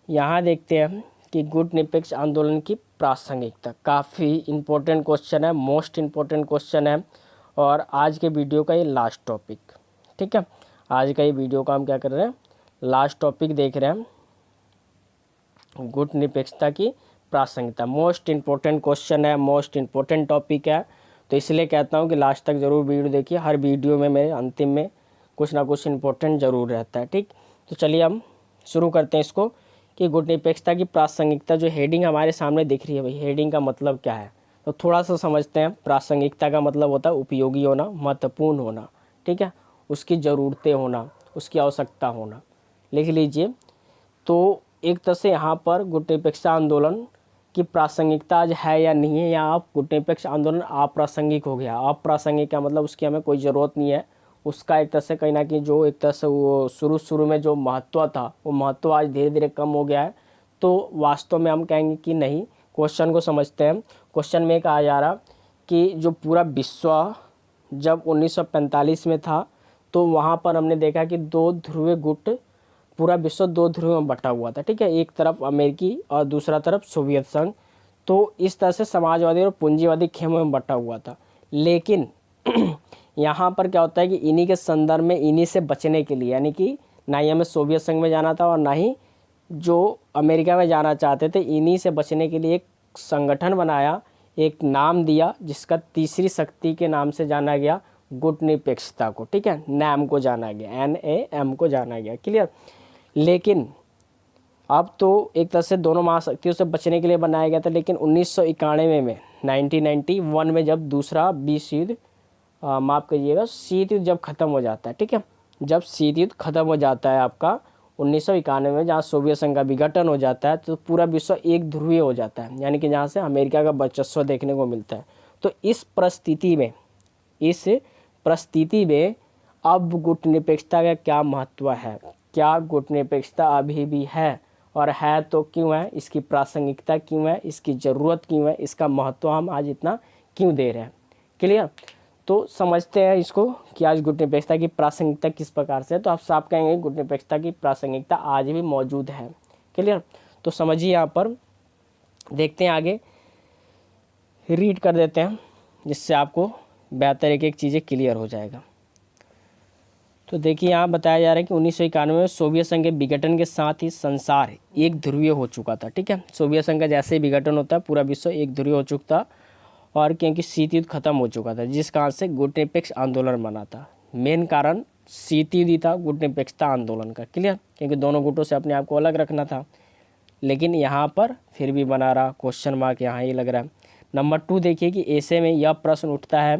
यहाँ देखते हैं कि गुट निरपेक्ष आंदोलन की प्रासंगिकता। काफ़ी इम्पोर्टेंट क्वेश्चन है, मोस्ट इम्पोर्टेंट क्वेश्चन है और आज के वीडियो का ये लास्ट टॉपिक। ठीक है, आज का ये वीडियो का हम क्या कर रहे हैं, लास्ट टॉपिक देख रहे हैं, गुट निरपेक्षता की प्रासंगिकता। मोस्ट इम्पोर्टेंट क्वेश्चन है, मोस्ट इम्पोर्टेंट टॉपिक है, तो इसलिए कहता हूँ कि लास्ट तक ज़रूर वीडियो देखिए। हर वीडियो में मेरे अंतिम में कुछ ना कुछ इम्पोर्टेंट ज़रूर रहता है। ठीक, तो चलिए हम शुरू करते हैं इसको कि गुट निरपेक्षता की प्रासंगिकता। जो हेडिंग हमारे सामने दिख रही है भाई, हेडिंग का मतलब क्या है तो थोड़ा सा समझते हैं। प्रासंगिकता का मतलब होता है उपयोगी होना, महत्वपूर्ण होना, ठीक है, उसकी ज़रूरतें होना, उसकी आवश्यकता होना, लिख लीजिए। तो एक तरह से यहाँ पर गुट निरपेक्षता आंदोलन की प्रासंगिकता आज है या नहीं है, या आप गुट निरपेक्ष आंदोलन अप्रासंगिक हो गया। अप्रासंगिक का मतलब उसकी हमें कोई ज़रूरत नहीं है, उसका एक तरह से कहीं ना कहीं जो एक तरह से वो शुरू में जो महत्व था वो महत्व आज धीरे धीरे कम हो गया है। तो वास्तव में हम कहेंगे कि नहीं। क्वेश्चन को समझते हैं। क्वेश्चन में कहा जा रहा कि जो पूरा विश्व जब 1945 में था तो वहाँ पर हमने देखा कि 2 ध्रुवीय गुट, पूरा विश्व 2 ध्रुवों में बटा हुआ था। ठीक है, एक तरफ अमेरिकी और दूसरा तरफ सोवियत संघ। तो इस तरह से समाजवादी और पूंजीवादी खेमों में बटा हुआ था। लेकिन यहाँ पर क्या होता है कि इन्हीं के संदर्भ में इन्हीं से बचने के लिए, यानी कि ना ही हमें सोवियत संघ में जाना था और ना ही जो अमेरिका में जाना चाहते थे, इन्हीं से बचने के लिए एक संगठन बनाया, एक नाम दिया जिसका तीसरी शक्ति के नाम से जाना गया, गुट निरपेक्षता को। ठीक है, NAM को जाना गया, NAM को जाना गया। क्लियर। लेकिन अब तो एक तरह से दोनों महाशक्तियों से बचने के लिए बनाया गया था। लेकिन 1991 में 1991 में जब दूसरा विश्व युद्ध, माफ़ करिएगा, शीत युद्ध जब ख़त्म हो जाता है, ठीक है, जब शीत युद्ध ख़त्म हो जाता है आपका 1991 में, जहाँ सोवियत संघ का विघटन हो जाता है, तो पूरा विश्व एक ध्रुवीय हो जाता है, यानी कि जहाँ से अमेरिका का वर्चस्व देखने को मिलता है। तो इस परिस्थिति में अब गुट निरपेक्षता का क्या महत्व है, क्या गुट निरपेक्षता अभी भी है, और है तो क्यों है, इसकी प्रासंगिकता क्यों है, इसकी ज़रूरत क्यों है, इसका महत्व हम आज इतना क्यों दे रहे हैं। क्लियर। तो समझते हैं इसको कि आज गुट निरपेक्षता की प्रासंगिकता किस प्रकार से है। तो आप साफ कहेंगे गुट निरपेक्षता की प्रासंगिकता आज भी मौजूद है। क्लियर। तो समझिए, यहाँ पर देखते हैं, आगे रीड कर देते हैं जिससे आपको बेहतर एक चीज़ें क्लियर हो जाएगा। तो देखिए, यहाँ बताया जा रहा है कि 1991 में सोवियत संघ के विघटन के साथ ही संसार एक ध्रुवीय हो चुका था। ठीक है, सोवियत संघ का जैसे ही विघटन होता है पूरा विश्व एक ध्रुवीय हो चुका था, और क्योंकि शीत युद्ध खत्म हो चुका था, जिस कारण से गुट निरपेक्ष आंदोलन बना था। मेन कारण शीत युद्ध ही था गुट निरपेक्षता आंदोलन का। क्लियर, क्योंकि दोनों गुटों से अपने आप को अलग रखना था। लेकिन यहाँ पर फिर भी बना रहा, क्वेश्चन मार्क यहाँ ही लग रहा है। नंबर 2 देखिए कि ऐसे में यह प्रश्न उठता है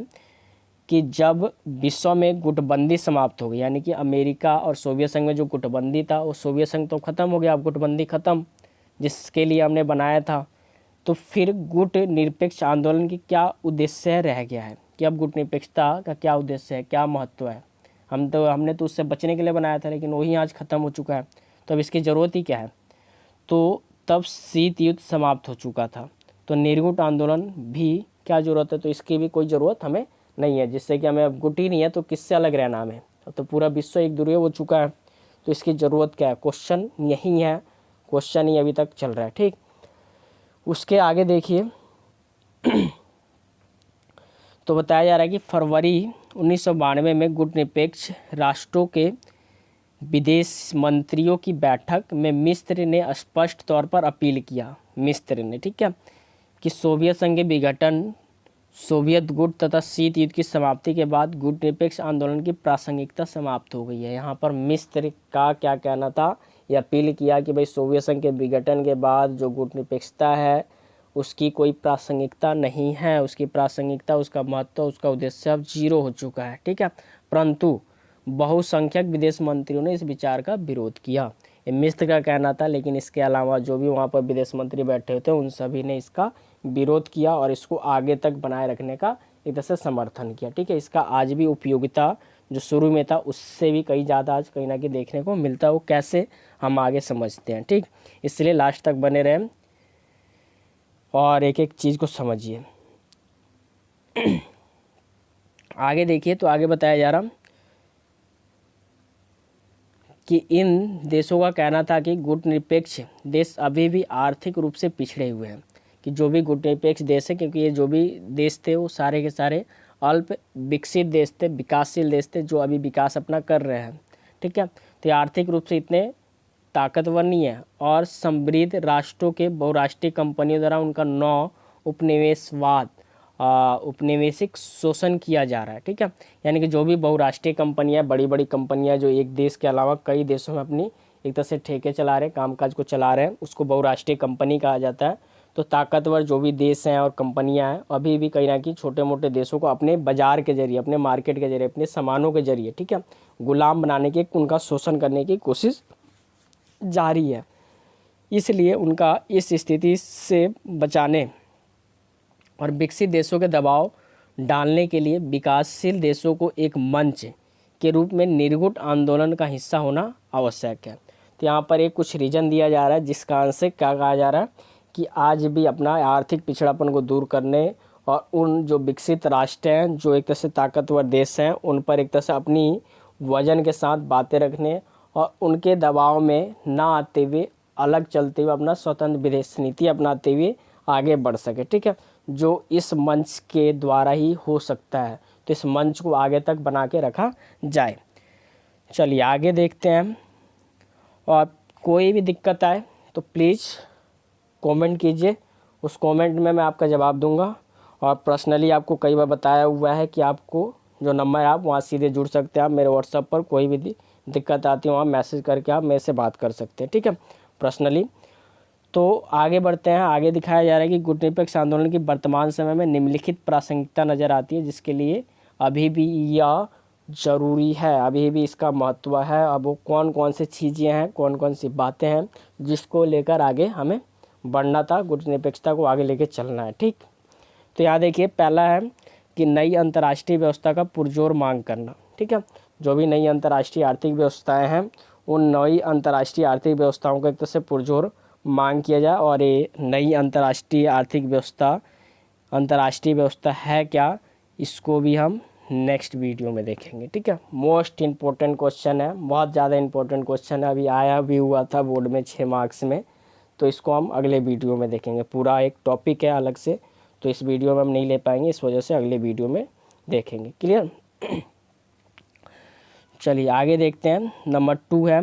कि जब विश्व में गुटबंदी समाप्त हो गई, यानी कि अमेरिका और सोवियत संघ में जो गुटबंदी था वो सोवियत संघ तो ख़त्म हो गया, अब गुटबंदी ख़त्म जिसके लिए हमने बनाया था, तो फिर गुट निरपेक्ष आंदोलन की क्या उद्देश्य रह गया है, कि अब गुट निरपेक्षता का क्या उद्देश्य है, क्या महत्व है। हमने तो उससे बचने के लिए बनाया था, लेकिन वही आज ख़त्म हो चुका है, तो अब इसकी ज़रूरत ही क्या है। तो तब शीत युद्ध समाप्त हो चुका था, तो निर्गुट आंदोलन भी क्या ज़रूरत है, तो इसकी भी कोई ज़रूरत हमें नहीं है, जिससे कि हमें अब गुट ही नहीं है तो किससे अलग रहना हमें, तो पूरा विश्व एक ध्रुवीय हो चुका है, तो इसकी ज़रूरत क्या है। क्वेश्चन यही है, क्वेश्चन ही अभी तक चल रहा है। ठीक, उसके आगे देखिए तो बताया जा रहा है कि फरवरी 1992 में गुटनिरपेक्ष राष्ट्रों के विदेश मंत्रियों की बैठक में मिस्र ने स्पष्ट तौर पर अपील किया, मिस्र ने, ठीक है, कि सोवियत संघ के विघटन, सोवियत गुट तथा शीत युद्ध की समाप्ति के बाद गुटनिरपेक्ष आंदोलन की प्रासंगिकता समाप्त हो गई है। यहाँ पर मिस्र का क्या कहना था, ये अपील किया कि भाई सोवियत संघ के विघटन के बाद जो गुटनिरपेक्षता है उसकी कोई प्रासंगिकता नहीं है, उसकी प्रासंगिकता, उसका महत्व, उसका उद्देश्य अब जीरो हो चुका है, ठीक है। परंतु बहुसंख्यक विदेश मंत्रियों ने इस विचार का विरोध किया। ये मिस्र का कहना था, लेकिन इसके अलावा जो भी वहाँ पर विदेश मंत्री बैठे होते उन सभी ने इसका विरोध किया और इसको आगे तक बनाए रखने का एक तरह से समर्थन किया, ठीक है। इसका आज भी उपयोगिता जो शुरू में था उससे भी कहीं ज़्यादा आज कहीं ना कहीं देखने को मिलता है। वो कैसे, हम आगे समझते हैं, ठीक। इसलिए लास्ट तक बने रहें और एक एक चीज़ को समझिए। आगे देखिए, तो आगे बताया जा रहा कि इन देशों का कहना था कि गुटनिरपेक्ष देश अभी भी आर्थिक रूप से पिछड़े हुए हैं, कि जो भी गुटनिरपेक्ष देश है, क्योंकि ये जो भी देश थे वो सारे के सारे अल्प विकसित देश थे, विकासशील देश थे, जो अभी विकास अपना कर रहे हैं, ठीक है। तो ये आर्थिक रूप से इतने ताकतवर नहीं है और समृद्ध राष्ट्रों के बहुराष्ट्रीय कंपनियों द्वारा उनका उपनिवेशिक शोषण किया जा रहा है, ठीक है। यानी कि जो भी बहुराष्ट्रीय कंपनियां, बड़ी बड़ी कंपनियां जो एक देश के अलावा कई देशों में अपनी एक तरह से ठेके चला रहे हैं, कामकाज को चला रहे हैं, उसको बहुराष्ट्रीय कंपनी कहा जाता है। तो ताकतवर जो भी देश हैं और कंपनियां हैं अभी भी कहीं ना कहीं छोटे मोटे देशों को अपने बाजार के जरिए, अपने मार्केट के जरिए, अपने सामानों के जरिए, ठीक है, गुलाम बनाने की, उनका शोषण करने की कोशिश जारी है। इसलिए उनका इस स्थिति से बचाने और विकसित देशों के दबाव डालने के लिए विकासशील देशों को एक मंच के रूप में निर्गुट आंदोलन का हिस्सा होना आवश्यक है। तो यहाँ पर एक कुछ रीजन दिया जा रहा है जिस कारण से क्या कहा जा रहा है कि आज भी अपना आर्थिक पिछड़ापन को दूर करने और उन जो विकसित राष्ट्र हैं, जो एक तरह से ताकतवर देश हैं, उन पर एक तरह से अपनी वजन के साथ बातें रखने और उनके दबाव में ना आते हुए, अलग चलते हुए, अपना स्वतंत्र विदेश नीति अपनाते हुए आगे बढ़ सके, ठीक है, जो इस मंच के द्वारा ही हो सकता है। तो इस मंच को आगे तक बना के रखा जाए। चलिए आगे देखते हैं, और कोई भी दिक्कत आए तो प्लीज़ कमेंट कीजिए, उस कमेंट में मैं आपका जवाब दूंगा। और पर्सनली आपको कई बार बताया हुआ है कि आपको जो नंबर है आप वहाँ सीधे जुड़ सकते हैं। आप मेरे व्हाट्सएप पर कोई भी दिक्कत आती है वहाँ मैसेज करके आप मेरे से बात कर सकते हैं, ठीक है, पर्सनली। तो आगे बढ़ते हैं। आगे दिखाया जा रहा है कि गुटनिरपेक्ष आंदोलन की वर्तमान समय में निम्नलिखित प्रासंगिकता नज़र आती है, जिसके लिए अभी भी यह ज़रूरी है, अभी भी इसका महत्व है। अब वो कौन कौन सी चीज़ें हैं, कौन कौन सी बातें हैं जिसको लेकर आगे हमें बढ़ना था, गुटनिरपेक्षता को आगे लेके चलना है, ठीक। तो यहाँ देखिए, पहला है कि नई अंतर्राष्ट्रीय व्यवस्था का पुरजोर मांग करना, ठीक है। जो भी नई अंतर्राष्ट्रीय आर्थिक व्यवस्थाएं हैं उन नई अंतर्राष्ट्रीय आर्थिक व्यवस्थाओं को एक तरह से पुरजोर मांग किया जाए। और ये नई अंतर्राष्ट्रीय आर्थिक अंतर्राष्ट्रीय व्यवस्था है क्या, इसको भी हम नेक्स्ट वीडियो में देखेंगे, ठीक है। मोस्ट इम्पोर्टेंट क्वेश्चन है, बहुत ज़्यादा इंपॉर्टेंट क्वेश्चन है, अभी आया भी हुआ था बोर्ड में 6 मार्क्स में। तो इसको हम अगले वीडियो में देखेंगे, पूरा एक टॉपिक है अलग से, तो इस वीडियो में हम नहीं ले पाएंगे, इस वजह से अगले वीडियो में देखेंगे, क्लियर। चलिए आगे देखते हैं। नंबर 2 है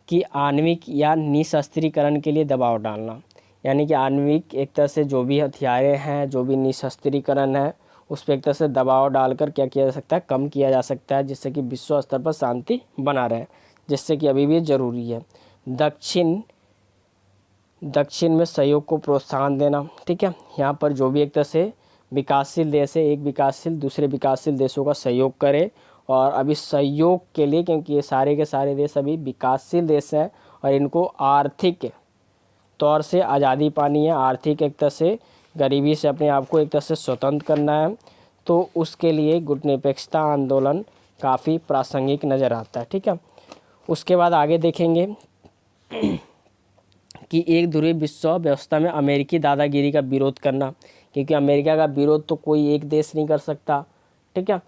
कि आणविक या निशस्त्रीकरण के लिए दबाव डालना, यानी कि आणविक एक तरह से जो भी हथियारें हैं, जो भी निशस्त्रीकरण है, उस पर एक तरह से दबाव डालकर क्या किया जा सकता है, कम किया जा सकता है, जिससे कि विश्व स्तर पर शांति बना रहे, जिससे कि अभी भी ज़रूरी है। दक्षिण में सहयोग को प्रोत्साहन देना, ठीक है। यहाँ पर जो भी एक तरह से विकासशील देश है, एक विकासशील दूसरे विकासशील देशों का सहयोग करे। और अभी सहयोग के लिए, क्योंकि ये सारे के सारे देश अभी विकासशील देश हैं और इनको आर्थिक तौर से आज़ादी पानी है, आर्थिक एक तरह से गरीबी से अपने आप को एक तरह से स्वतंत्र करना है, तो उसके लिए गुटनिरपेक्षता आंदोलन काफ़ी प्रासंगिक नज़र आता है, ठीक है। उसके बाद आगे देखेंगे कि एक ध्रुवीय विश्व व्यवस्था में अमेरिकी दादागिरी का विरोध करना, क्योंकि अमेरिका का विरोध तो कोई एक देश नहीं कर सकता, ठीक है।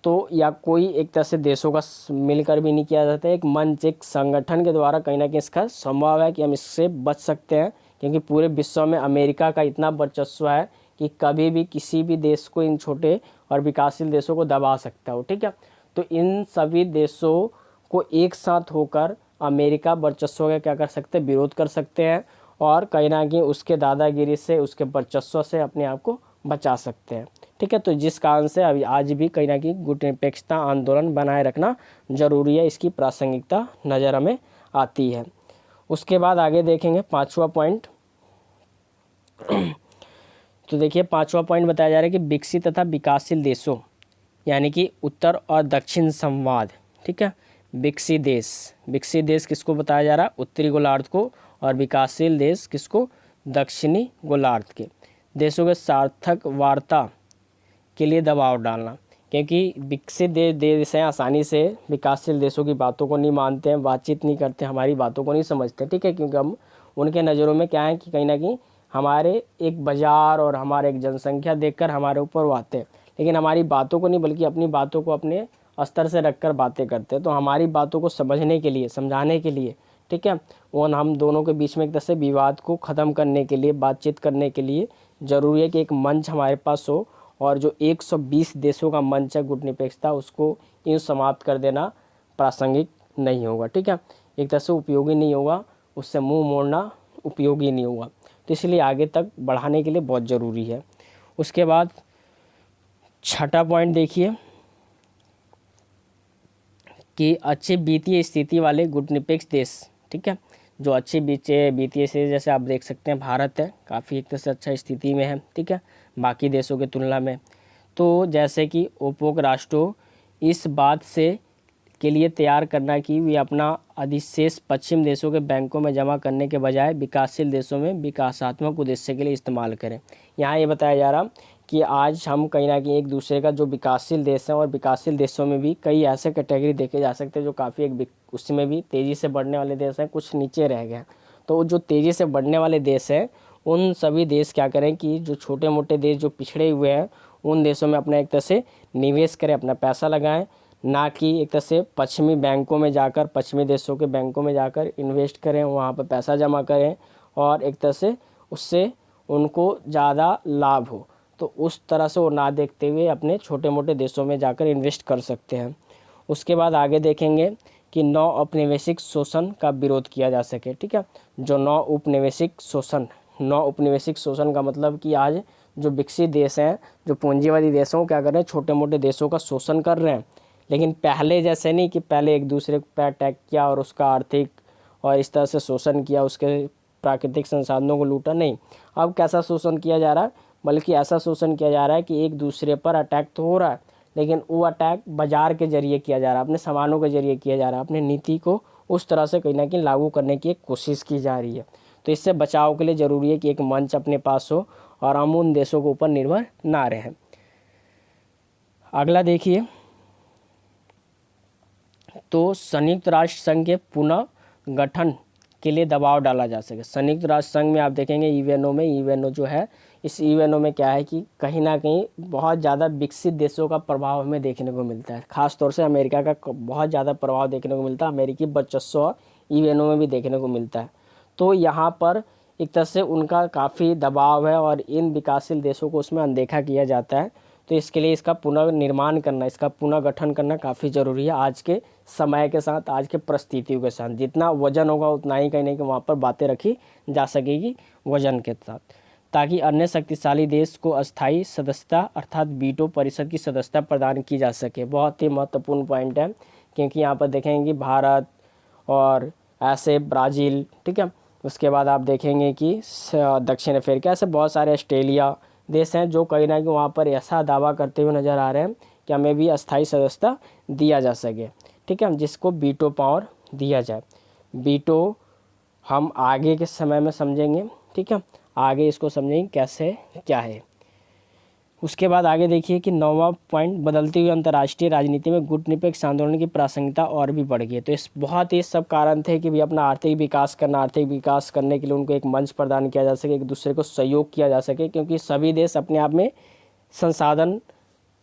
तो या कोई एक तरह से देशों का मिलकर भी नहीं किया जाता है, एक मंच, एक संगठन के द्वारा कहीं ना कहीं इसका संभव है कि हम इससे बच सकते हैं, क्योंकि पूरे विश्व में अमेरिका का इतना वर्चस्व है कि कभी भी किसी भी देश को, इन छोटे और विकासशील देशों को दबा सकता हो, ठीक है। तो इन सभी देशों को एक साथ होकर अमेरिका वर्चस्व का क्या कर सकते हैं, विरोध कर सकते हैं और कहीं ना कहीं उसके दादागिरी से, उसके वर्चस्व से अपने आप को बचा सकते हैं, ठीक है। तो जिस कारण से अभी आज भी कहीं ना कहीं गुटनिरपेक्षता आंदोलन बनाए रखना जरूरी है, इसकी प्रासंगिकता नज़र हमें आती है। उसके बाद आगे देखेंगे 5वां पॉइंट। तो देखिए 5वां पॉइंट बताया जा रहा है कि विकसित तथा विकासशील देशों, यानी कि उत्तर और दक्षिण संवाद, ठीक है। विकसित देश किसको बताया जा रहा है, उत्तरी गोलार्ध को, और विकासशील देश किसको, दक्षिणी गोलार्ध के देशों के सार्थक वार्ता के लिए दबाव डालना, क्योंकि विकसित देश हैं आसानी से विकासशील देशों की बातों को नहीं मानते हैं, बातचीत नहीं करते, हमारी बातों को नहीं समझते, ठीक है। क्योंकि हम उनके नज़रों में क्या है कि कहीं ना कहीं हमारे एक बाज़ार और हमारे एक जनसंख्या देखकर हमारे ऊपर वो आते हैं, लेकिन हमारी बातों को नहीं, बल्कि अपनी बातों को अपने स्तर से रखकर बातें करते हैं। तो हमारी बातों को समझने के लिए, समझाने के लिए, ठीक है, वो हम दोनों के बीच में एक तरह से विवाद को ख़त्म करने के लिए, बातचीत करने के लिए ज़रूरी है कि एक मंच हमारे पास हो, और जो 120 देशों का मंच है गुटनिरपेक्षता, उसको यूँ समाप्त कर देना प्रासंगिक नहीं होगा, ठीक है, एक तरह से उपयोगी नहीं होगा, उससे मुंह मोड़ना उपयोगी नहीं होगा। तो इसलिए आगे तक बढ़ाने के लिए बहुत ज़रूरी है। उसके बाद 6वां पॉइंट देखिए कि अच्छे वित्तीय स्थिति वाले गुटनिरपेक्ष देश, ठीक है, जो अच्छे वित्तीय स्थिति, जैसे आप देख सकते हैं भारत है, काफ़ी एक तरह से अच्छा स्थिति में है, ठीक है, बाकी देशों की तुलना में। तो जैसे कि उपभोग राष्ट्रों इस बात से के लिए तैयार करना कि वे अपना अधिशेष पश्चिम देशों के बैंकों में जमा करने के बजाय विकासशील देशों में विकासात्मक उद्देश्य के लिए इस्तेमाल करें। यहाँ ये बताया जा रहा कि आज हम कहीं ना कहीं एक दूसरे का, जो विकासशील देश हैं और विकासशील देशों में भी कई ऐसे कैटेगरी देखे जा सकते हैं जो काफ़ी एक उसमें भी तेज़ी से बढ़ने वाले देश हैं, कुछ नीचे रह गए। तो जो तेज़ी से बढ़ने वाले देश हैं, उन सभी देश क्या करें कि जो छोटे मोटे देश जो पिछड़े हुए हैं, उन देशों में अपना एक तरह से निवेश करें, अपना पैसा लगाएं, ना कि एक तरह से पश्चिमी बैंकों में जाकर, पश्चिमी देशों के बैंकों में जाकर इन्वेस्ट करें, वहाँ पर पैसा जमा करें और एक तरह से उससे उनको ज़्यादा लाभ हो। तो उस तरह से वो ना देखते हुए अपने छोटे मोटे देशों में जाकर इन्वेस्ट कर सकते हैं। उसके बाद आगे देखेंगे कि नौ औपनिवेशिक शोषण का विरोध किया जा सके, ठीक है। जो नौ औपनिवेशिक शोषण का मतलब कि आज जो विकसित देश हैं, जो पूंजीवादी देशों क्या कर रहे हैं, छोटे मोटे देशों का शोषण कर रहे हैं, लेकिन पहले जैसे नहीं कि पहले एक दूसरे पर अटैक किया और उसका आर्थिक और इस तरह से शोषण किया, उसके प्राकृतिक संसाधनों को लूटा, नहीं। अब कैसा शोषण किया जा रहा है, बल्कि ऐसा शोषण किया जा रहा है कि एक दूसरे पर अटैक तो हो रहा है, लेकिन वो अटैक बाजार के जरिए किया जा रहा है, अपने सामानों के जरिए किया जा रहा है, अपनी नीति को उस तरह से कहीं ना कहीं लागू करने की एक कोशिश की जा रही है। तो इससे बचाव के लिए ज़रूरी है कि एक मंच अपने पास हो और हम उन देशों के ऊपर निर्भर ना रहें। अगला देखिए, तो संयुक्त राष्ट्र संघ के पुनः गठन के लिए दबाव डाला जा सके। संयुक्त राष्ट्र संघ में आप देखेंगे यूएनओ जो है, इस यूएनओ में क्या है कि कहीं ना कहीं बहुत ज़्यादा विकसित देशों का प्रभाव हमें देखने को मिलता है, ख़ास तौर से अमेरिका का बहुत ज़्यादा प्रभाव देखने को मिलता है, अमेरिकी वर्चस्व यूएनओ में भी देखने को मिलता है। तो यहाँ पर एक तरह से उनका काफ़ी दबाव है और इन विकासशील देशों को उसमें अनदेखा किया जाता है। तो इसके लिए इसका पुनर्निर्माण करना, इसका पुनर्गठन करना काफ़ी ज़रूरी है आज के समय के साथ, आज के परिस्थितियों के साथ। जितना वजन होगा उतना ही कहीं ना कहीं वहाँ पर बातें रखी जा सकेगी वजन के साथ, ताकि अन्य शक्तिशाली देश को अस्थायी सदस्यता अर्थात वीटो परिषद की सदस्यता प्रदान की जा सके। बहुत ही महत्वपूर्ण पॉइंट है, क्योंकि यहाँ पर देखेंगे कि भारत और ऐसे ब्राज़ील, ठीक है, उसके बाद आप देखेंगे कि दक्षिण अफ्रीका, ऐसे बहुत सारे ऑस्ट्रेलिया देश हैं जो कहीं ना कहीं वहाँ पर ऐसा दावा करते हुए नज़र आ रहे हैं कि हमें भी अस्थायी सदस्यता दिया जा सके, ठीक है, जिसको वीटो पावर दिया जाए। वीटो हम आगे के समय में समझेंगे, ठीक है, आगे इसको समझेंगे कैसे क्या है। उसके बाद आगे देखिए कि 9वां पॉइंट, बदलती हुई अंतर्राष्ट्रीय राजनीति में गुटनिरपेक्ष आंदोलन की प्रासंगिकता और भी बढ़ गई है। तो इस बहुत ही सब कारण थे कि भी अपना आर्थिक विकास करने के लिए उनको एक मंच प्रदान किया जा सके, एक दूसरे को सहयोग किया जा सके, क्योंकि सभी देश अपने आप में संसाधन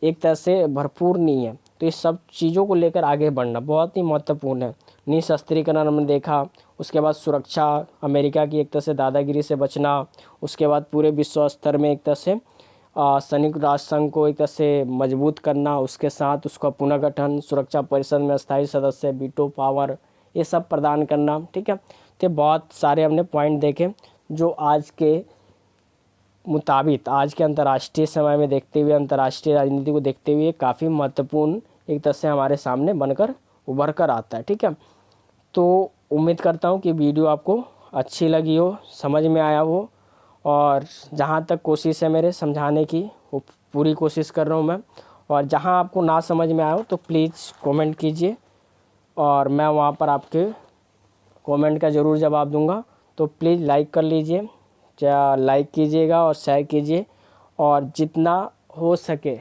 एक तरह से भरपूर नहीं है। तो इस सब चीज़ों को लेकर आगे बढ़ना बहुत ही महत्वपूर्ण है। निशस्त्रीकरण हमने देखा, उसके बाद सुरक्षा, अमेरिका की एक तरह से दादागिरी से बचना, उसके बाद पूरे विश्व स्तर में एक तरह से संयुक्त राष्ट्र संघ को एक तरह से मजबूत करना, उसके साथ उसका पुनर्गठन, सुरक्षा परिषद में स्थायी सदस्य, वीटो पावर, ये सब प्रदान करना। ठीक है, तो बहुत सारे हमने पॉइंट देखे जो आज के मुताबिक, आज के अंतर्राष्ट्रीय समय में देखते हुए, अंतर्राष्ट्रीय राजनीति को देखते हुए काफ़ी महत्वपूर्ण एक तरह से हमारे सामने बनकर उभर कर आता है। ठीक है, तो उम्मीद करता हूँ कि वीडियो आपको अच्छी लगी हो, समझ में आया हो, और जहाँ तक कोशिश है मेरे समझाने की वो पूरी कोशिश कर रहा हूँ मैं। और जहाँ आपको ना समझ में आया हो तो प्लीज़ कमेंट कीजिए और मैं वहाँ पर आपके कमेंट का ज़रूर जवाब दूंगा। तो प्लीज़ लाइक कर लीजिए, लाइक कीजिएगा और शेयर कीजिए, और जितना हो सके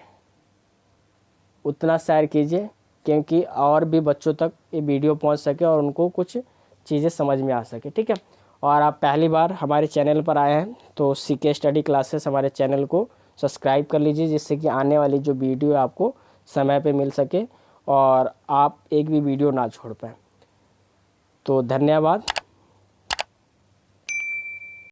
उतना शेयर कीजिए, क्योंकि और भी बच्चों तक ये वीडियो पहुंच सके और उनको कुछ चीज़ें समझ में आ सके। ठीक है, और आप पहली बार हमारे चैनल पर आए हैं तो सीके स्टडी क्लासेस हमारे चैनल को सब्सक्राइब कर लीजिए, जिससे कि आने वाली जो वीडियो है आपको समय पे मिल सके और आप एक भी वीडियो ना छोड़ पाएँ। तो धन्यवाद।